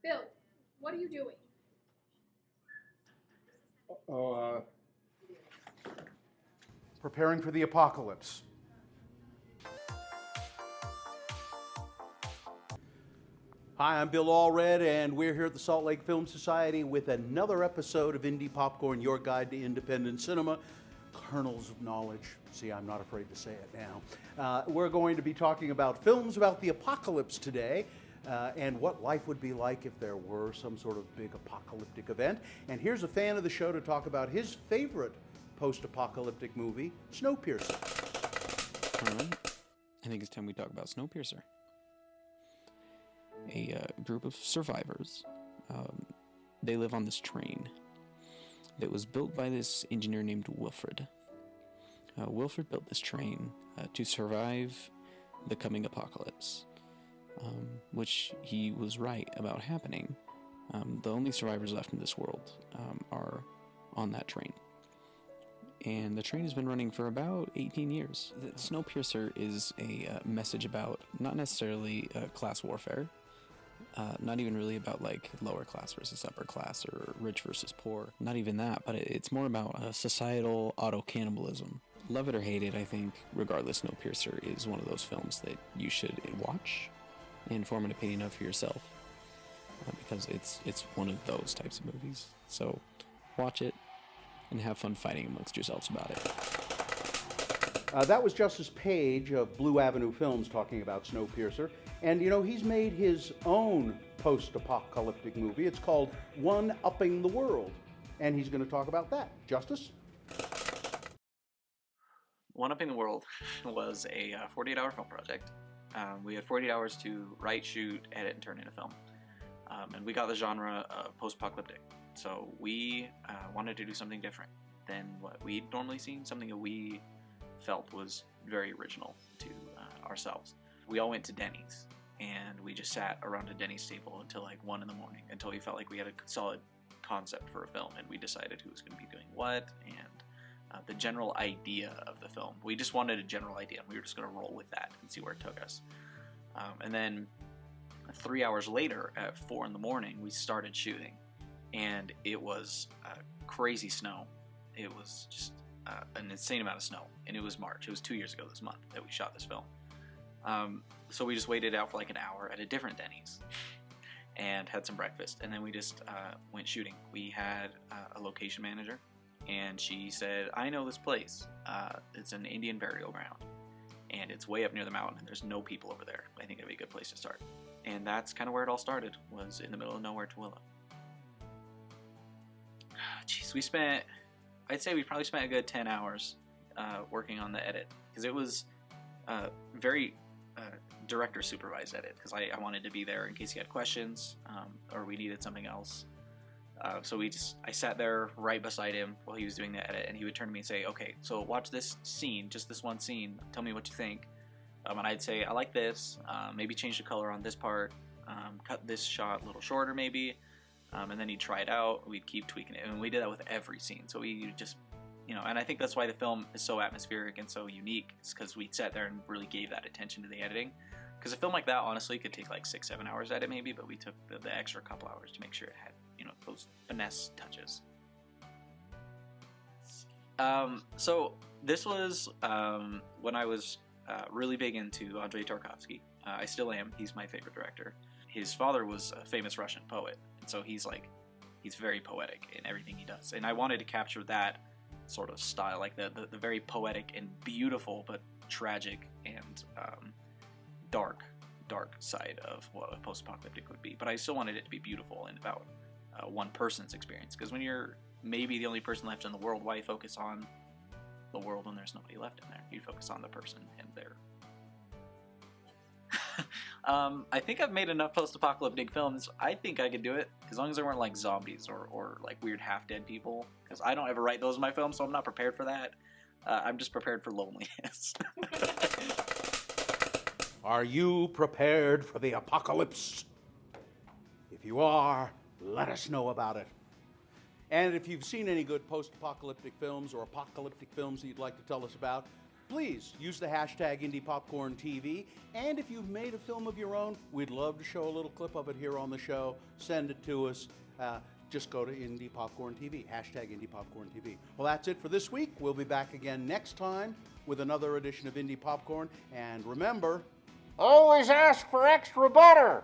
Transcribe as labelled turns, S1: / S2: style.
S1: Bill, what are you doing?
S2: Preparing for the apocalypse. Hi, I'm Bill Allred, and we're here at the Salt Lake Film Society with another episode of Indie Popcorn, your guide to independent cinema. Kernels of knowledge. See, I'm not afraid to say it now. We're going to be talking about films about the apocalypse today, and what life would be like if there were some sort of big apocalyptic event. And here's a fan of the show to talk about his favorite post-apocalyptic movie, Snowpiercer.
S3: All right. I think it's time we talk about Snowpiercer. A group of survivors. They live on this train that was built by this engineer named Wilfred. Wilfred built this train to survive the coming apocalypse, which he was right about happening. The only survivors left in this world are on that train. And the train has been running for about 18 years. The Snowpiercer is a message about not necessarily class warfare, not even really about like lower class versus upper class or rich versus poor. Not even that, but it's more about societal auto-cannibalism. Love it or hate it, I think, regardless, Snowpiercer is one of those films that you should watch and form an opinion of for yourself. Because it's one of those types of movies. So watch it and have fun fighting amongst yourselves about it.
S2: That was Justus Page of Blue Avenue Films talking about Snowpiercer. And, you know, he's made his own post-apocalyptic movie. It's called One Upping the World. And he's going to talk about that. Justus?
S4: One Upping the World was a 48-hour film project. We had 48 hours to write, shoot, edit, and turn in a film. And we got the genre of post-apocalyptic. So we wanted to do something different than what we'd normally seen, something that we felt was very original to ourselves. We all went to Denny's, and we just sat around a Denny's table until like 1 in the morning, until we felt like we had a solid concept for a film, and we decided who was going to be doing what, and the general idea of the film. We just wanted a general idea, and we were just going to roll with that and see where it took us. And then 3 hours later, at 4 in the morning, we started shooting. And it was crazy snow. It was just an insane amount of snow. And it was March. It was 2 years ago this month that we shot this film. So we just waited out for like an hour at a different Denny's and had some breakfast. And then we just went shooting. We had a location manager, and she said, I know this place. It's an Indian burial ground. And it's way up near the mountain, and there's no people over there. I think it'd be a good place to start. And that's kind of where it all started, was in the middle of nowhere, Tooele. Jeez, I'd say we probably spent a good 10 hours working on the edit, because it was very director supervised edit, because I wanted to be there in case he had questions or we needed something else. So I sat there right beside him while he was doing the edit, and he would turn to me and say, okay, so watch this scene, just this one scene, tell me what you think. And I'd say, I like this, maybe change the color on this part, cut this shot a little shorter maybe. And then he'd try it out, we'd keep tweaking it, and we did that with every scene. So we just, and I think that's why the film is so atmospheric and so unique, is because we sat there and really gave that attention to the editing. Because a film like that, honestly, could take like 6-7 hours to edit maybe, but we took the extra couple hours to make sure it had, those finesse touches. So this was when I was really big into Andrei Tarkovsky. I still am. He's my favorite director. His father was a famous Russian poet. So he's very poetic in everything he does. And I wanted to capture that sort of style, like the very poetic and beautiful, but tragic and dark side of what a post-apocalyptic would be. But I still wanted it to be beautiful and about one person's experience. Because when you're maybe the only person left in the world, why focus on the world when there's nobody left in there? You focus on the person and their... I think I've made enough post-apocalyptic films. I think I could do it, as long as there weren't like zombies or like weird half-dead people, because I don't ever write those in my films, so I'm not prepared for that. I'm just prepared for loneliness.
S2: Are you prepared for the apocalypse? If you are, let us know about it. And if you've seen any good post-apocalyptic films or apocalyptic films that you'd like to tell us about, please use the hashtag IndiePopcornTV. And if you've made a film of your own, we'd love to show a little clip of it here on the show. Send it to us. Just go to IndiePopcornTV, hashtag IndiePopcornTV. Well, that's it for this week. We'll be back again next time with another edition of Indie Popcorn. And remember,
S1: always ask for extra butter.